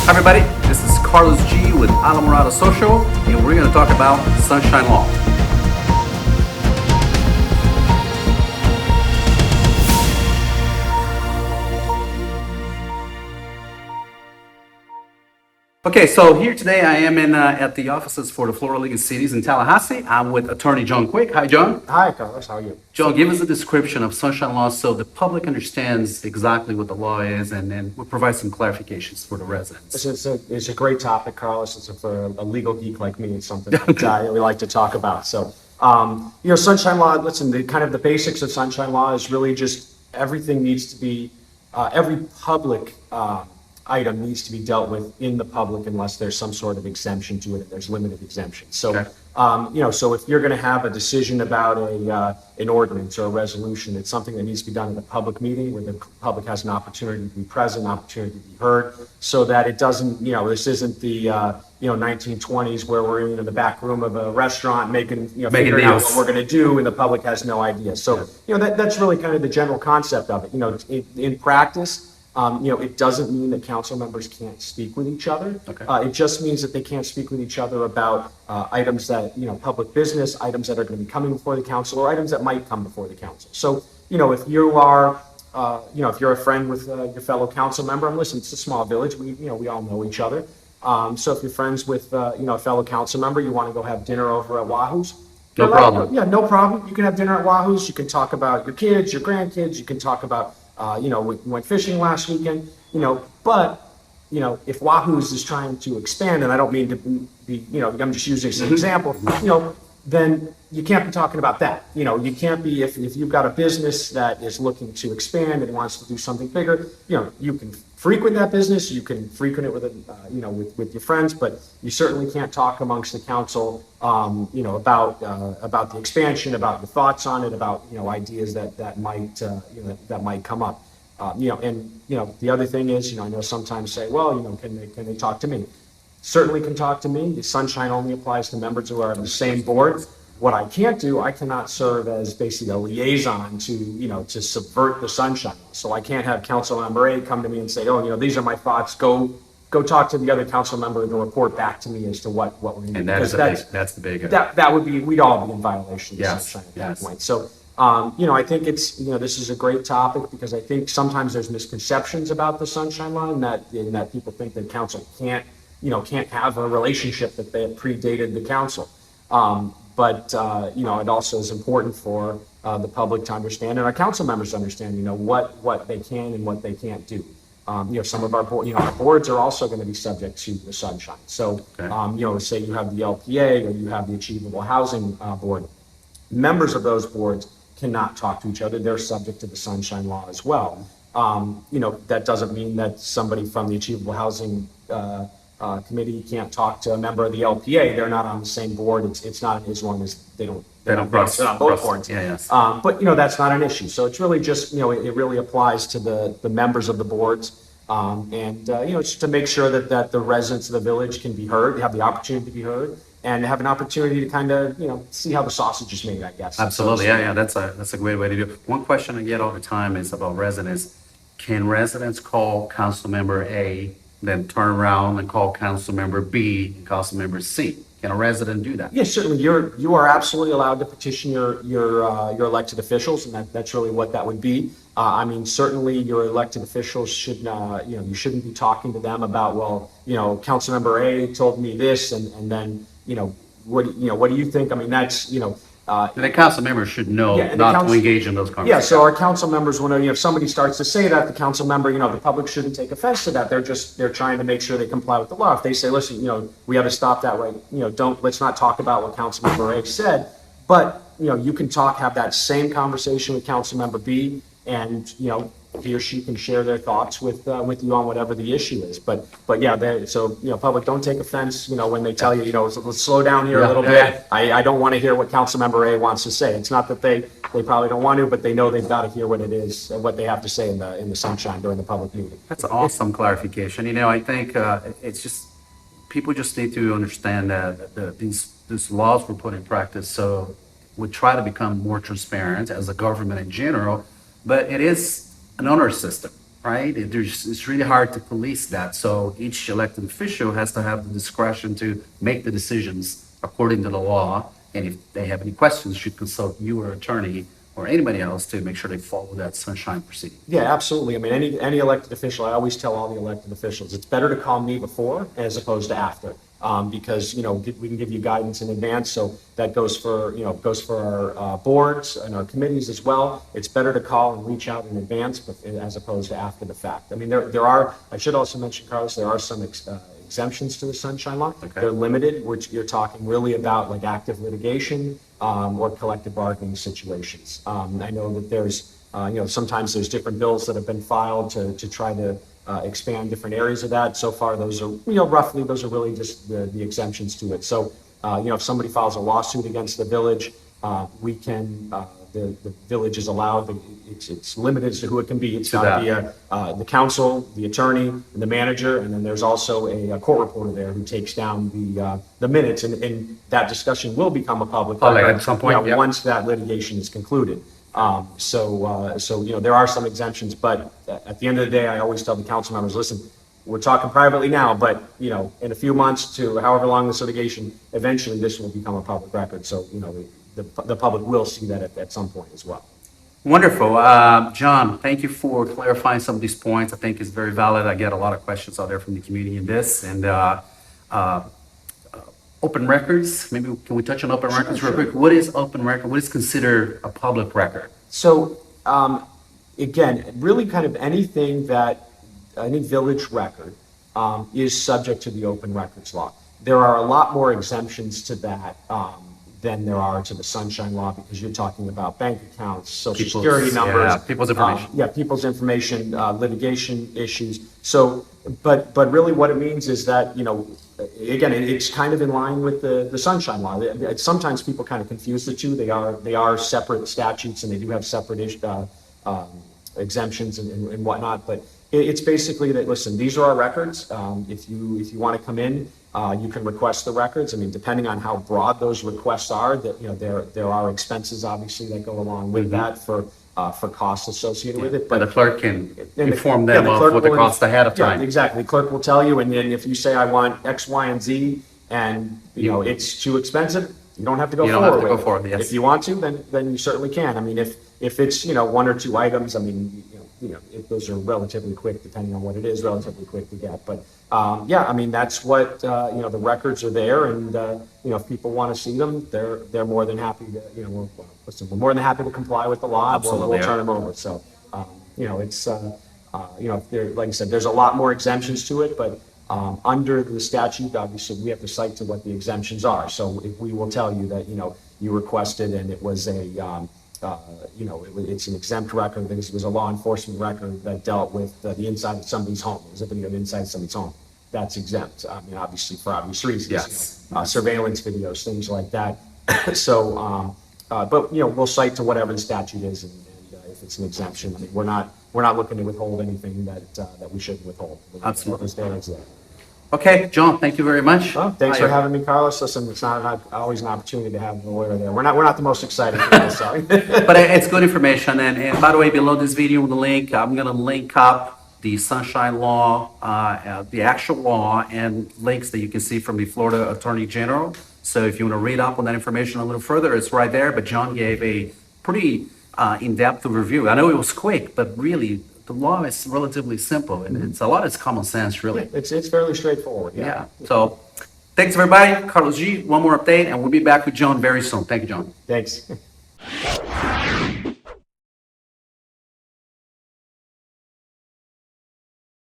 Hi everybody, this is Carlos G with Alamorado Social, and we're going to talk about Sunshine Law. Okay, so here today I am at the offices for the Florida League of Cities in Tallahassee. I'm with attorney John Quick. Hi, John. Hi, Carlos. How are you? John, give us a description of Sunshine Law so the public understands exactly what the law is, and then we'll provide some clarifications for the residents. It's a great topic, Carlos. For a legal geek like me, it's something that we like to talk about. So, Sunshine Law, listen, the basics of Sunshine Law is really just everything needs to be, every public item needs to be dealt with in the public unless there's some sort of exemption to it, and there's limited exemptions. So, Okay. So if you're going to have a decision about an ordinance or a resolution, it's something that needs to be done in a public meeting where the public has an opportunity to be present, an opportunity to be heard, so that it doesn't, this isn't the 1920s where we're in the back room of a restaurant figuring out what we're going to do, and the public has no idea. So, that's really kind of the general concept of it. In practice, it doesn't mean that council members can't speak with each other. Okay. It just means that they can't speak with each other about items that, public business, items that are going to be coming before the council, or items that might come before the council. So, if you are, if you're a friend with your fellow council member, and listen, it's a small village, we all know each other. So if you're friends with, a fellow council member, you want to go have dinner over at Wahoo's. No problem. Yeah, no problem. You can have dinner at Wahoo's. You can talk about your kids, your grandkids. You can talk about, we went fishing last weekend, but, if Wahoo's is trying to expand, and I don't mean to be, I'm just using as an example, then you can't be talking about that. You can't be, if you've got a business that is looking to expand and wants to do something bigger, you can frequent that business, you can frequent it with, with your friends, but you certainly can't talk amongst the council, about the expansion, about your thoughts on it, about, ideas that might come up. The other thing is, I know sometimes say, well, can they talk to me? Certainly can talk to me. The sunshine only applies to members who are on the same board. What I can't do, I cannot serve as basically a liaison to subvert the sunshine. So I can't have council member A come to me and say, these are my thoughts. Go talk to the other council member and report back to me as to what we're going to do. And that's the big. That would be, we'd all be in violation of the Yes, sunshine at yes. that point. So, I think it's, this is a great topic because I think sometimes there's misconceptions about the sunshine law in that people think that council can't have a relationship that they predated the council. But it also is important for the public to understand and our council members to understand, what they can and what they can't do. Some of our our boards are also going to be subject to the sunshine. So, Okay. Say you have the LPA or you have the Achievable Housing Board. Members of those boards cannot talk to each other. They're subject to the sunshine law as well. That doesn't mean that somebody from the Achievable Housing Committee can't talk to a member of the LPA. They're not on the same board. It's not as long as they're on both boards. Yeah, yes. But that's not an issue. So it's really just it really applies to the members of the boards, just to make sure that the residents of the village can be heard, have the opportunity to be heard, and have an opportunity to kind of see how the sausage is made, I guess. Absolutely. Yeah. That's a great way to do it. One question I get all the time is about residents. Can residents call council member A, then turn around and call council member B and council member C? Can a resident do that? Yes, certainly. You are absolutely allowed to petition your elected officials, and that's really what that would be. Certainly your elected officials should, you shouldn't be talking to them about, council member A told me this, and then, what do you think? That's, The council members should know not to engage in those yeah, conversations. so our council members, when if somebody starts to say that, the council member, the public shouldn't take offense to that. They're trying to make sure they comply with the law. If they say, listen, we have to stop that way, let's not talk about what council member A said, but, you can have that same conversation with council member B, and, he or she can share their thoughts with you on whatever the issue is. But yeah, public, don't take offense, when they tell you, let's slow down here a little bit. I don't want to hear what council member A wants to say. It's not that they probably don't want to, but they know they've got to hear what it is, what they have to say in the sunshine during the public meeting. That's an awesome clarification. I think it's just people just need to understand that these laws were put in practice. So we try to become more transparent as a government in general, but it is an honor system. right? It's really hard to police that. So each elected official has to have the discretion to make the decisions according to the law. And if they have any questions, should consult you or attorney or anybody else to make sure they follow that sunshine procedure. Yeah, absolutely. I mean, any elected official, I always tell all the elected officials, it's better to call me before as opposed to after. Because, we can give you guidance in advance. So that goes for, goes for our boards and our committees as well. It's better to call and reach out in advance as opposed to after the fact. I mean, there are, I should also mention, Carlos, there are some exemptions to the Sunshine Law. Okay. They're limited, which you're talking really about like active litigation or collective bargaining situations. I know that there's, sometimes there's different bills that have been filed to try to expand different areas of that. So far, those are, roughly, those are really just the exemptions to it. So, if somebody files a lawsuit against the village, we can, the village is allowed, it's limited as to who it can be. It's To got to be the council, the attorney, and the manager, and then there's also a court reporter there who takes down the minutes, and that discussion will become a public Public record, at some point, yeah. once that litigation is concluded. So there are some exemptions, but at the end of the day, I always tell the council members, listen, we're talking privately now, but, in a few months to however long this litigation, eventually this will become a public record. So, the public will see that at some point as well. Wonderful. John, thank you for clarifying some of these points. I think it's very valid. I get a lot of questions out there from the community in this. And open records, maybe can we touch on open records real quick? What is open record? What is considered a public record? So, again, really kind of anything that, any village record is subject to the open records law. There are a lot more exemptions to that than there are to the Sunshine Law, because you're talking about bank accounts, social security numbers. Yeah, people's information. People's information, litigation issues. So, but really what it means is that, again, it's kind of in line with the Sunshine Law. Sometimes people kind of confuse the two. They are separate statutes, and they do have separate exemptions and whatnot. But it's basically that, listen, these are our records. If you want to come in, you can request the records. I mean, depending on how broad those requests are, that there are expenses obviously that go along with that for costs associated with it. But the clerk can And inform yeah, them of clerk what the will- cost ahead of Yeah, time. exactly. The clerk will tell you, and then if you say, I want X, Y, and Z, and, it's too expensive, you don't have to go You don't forward have to with go it. forward, yes. If you want to, then you certainly can. I mean, if it's, one or two items, I mean, those are relatively quick, depending on what it is, relatively quick to get. But, I mean, that's what, the records are there, and, if people want to see them, they're more than happy to, we're more than happy to comply with the law. Absolutely, We'll yeah. turn them over. So, it's, like I said, there's a lot more exemptions to it, but under the statute, obviously, we have to cite to what the exemptions are. So if we will tell you that, you requested and it was it's an exempt record, because it was a law enforcement record that dealt with the inside of somebody's home. It was a video of inside somebody's home. That's exempt. I mean, obviously, for obvious reasons. Yes. Surveillance videos, things like that. So, but, we'll cite to whatever the statute is, and if it's an exemption, I mean, we're not looking to withhold anything that we shouldn't withhold. Absolutely. What is there. Okay, John, thank you very much. Well, thanks for having me, Carlos. Listen, it's not always an opportunity to have a lawyer there. We're not the most exciting people, so. But it's good information. And by the way, below this video, the link, I'm going to link up the Sunshine Law, the actual law, and links that you can see from the Florida Attorney General. So if you want to read up on that information a little further, it's right there. But John gave a pretty in-depth review. I know it was quick, but really, the law is relatively simple, and it's a lot of common sense, really. It's fairly straightforward. Yeah. So thanks, everybody. Carlos G, one more update, and we'll be back with John very soon. Thank you, John. Thanks.